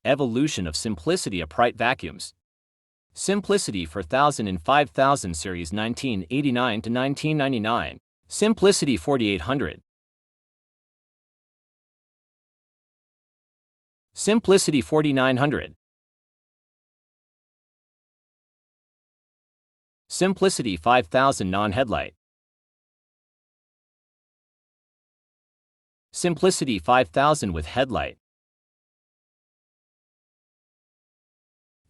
Evolution of Simplicity upright vacuums. Simplicity 4000 and 5000 series 1989 to 1999. Simplicity 4800. Simplicity 4900. Simplicity 5000 non-headlight. Simplicity 5000 with headlight.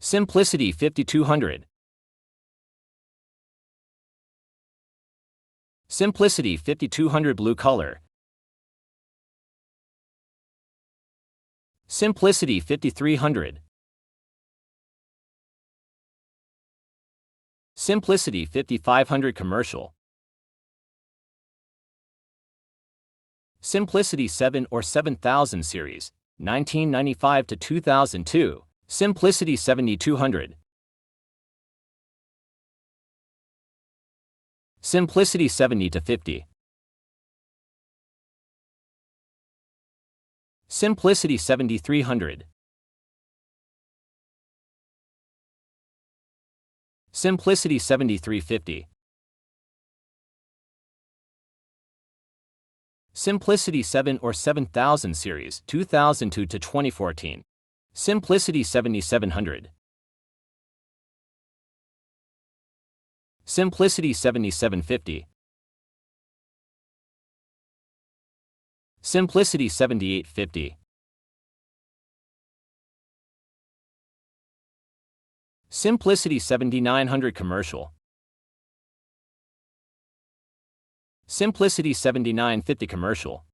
Simplicity 5200. Simplicity 5200 blue color. Simplicity 5300. Simplicity 5500 commercial. Simplicity 7 or 7000 series, 1995 to 2002. Simplicity 7200. Simplicity 70 to 50. Simplicity 7300. Simplicity 7350. Simplicity 7 or 7000 series, 2002 to 2014. Simplicity 7700. Simplicity 7750. Simplicity 7850. Simplicity 7900 commercial. Simplicity 7950 commercial.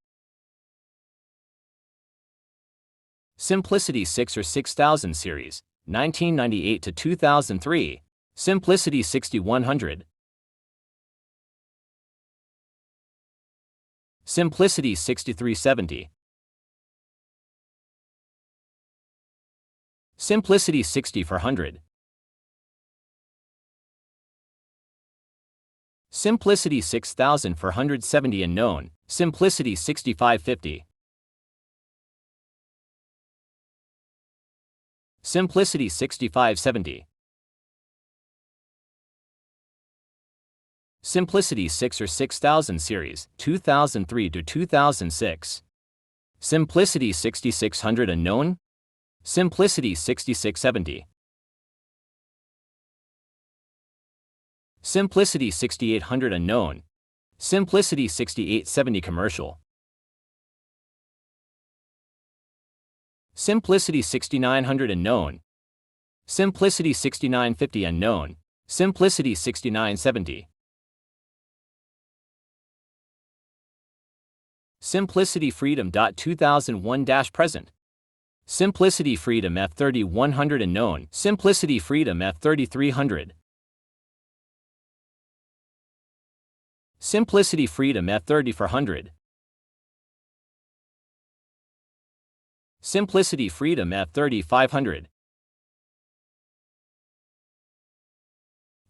Simplicity 6 or 6000 series, 1998 to 2003. Simplicity 6100. Simplicity 6370. Simplicity 6400. Simplicity 6470 unknown. Simplicity 6550. Simplicity 6570. Simplicity 6 or 6000 series, 2003 to 2006. Simplicity 6600 unknown. Simplicity 6670. Simplicity 6800 unknown. Simplicity 6870 commercial. Simplicity 6900 unknown. Simplicity 6950 unknown. Simplicity 6970. Simplicity Freedom. 2001-present. Simplicity Freedom F3100 unknown. Simplicity Freedom F3300. Simplicity Freedom F3400. Simplicity Freedom F3500.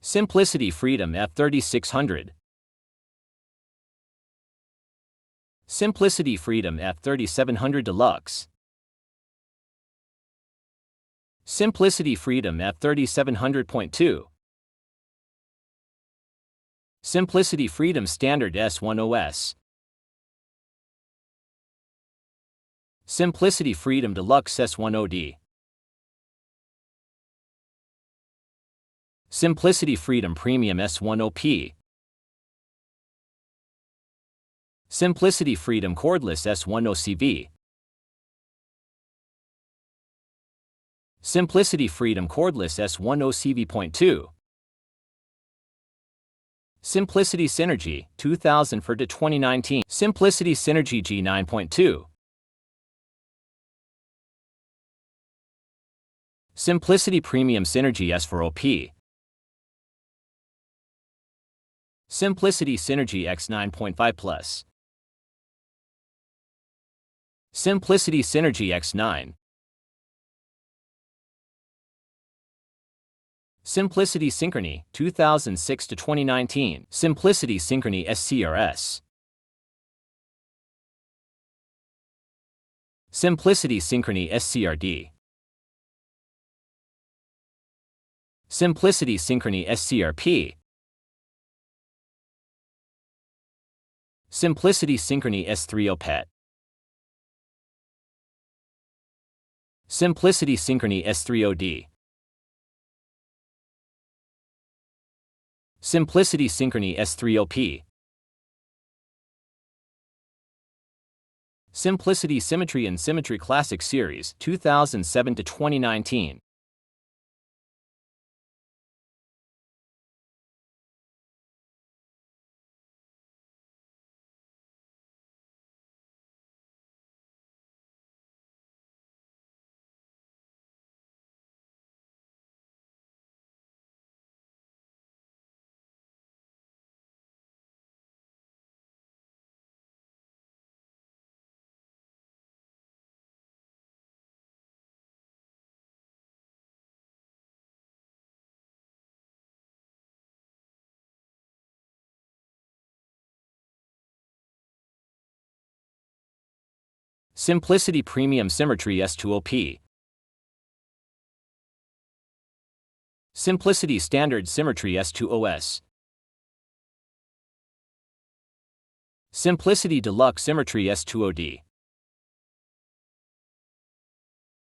Simplicity Freedom F3600. Simplicity Freedom F3700 Deluxe. Simplicity Freedom F3700.2. Simplicity Freedom Standard S10S. Simplicity Freedom Deluxe S10D. Simplicity Freedom Premium S10P. Simplicity Freedom Cordless S10CV. Simplicity Freedom Cordless S10CV.2. Simplicity Synergy 2000 for to 2019. Simplicity Synergy G9.2. Simplicity Premium Synergy S4OP. Simplicity Synergy X9.5 Plus. Simplicity Synergy X9. Simplicity Synchrony 2006 to 2019. Simplicity Synchrony SCRS. Simplicity Synchrony SCRD. Simplicity Synchrony SCRP. Simplicity Synchrony S3O PET. Simplicity Synchrony S3OD. Simplicity Synchrony S3OP. Simplicity Symmetry and Symmetry Classic Series 2007 to 2019. Simplicity Premium Symmetry S2OP. Simplicity Standard Symmetry S2OS. Simplicity Deluxe Symmetry S2OD.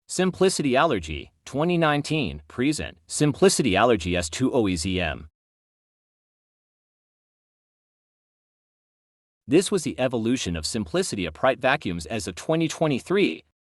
Simplicity Allergy 2019 Present. Simplicity Allergy S2OEZM. This was the evolution of Simplicity upright vacuums as of 2023.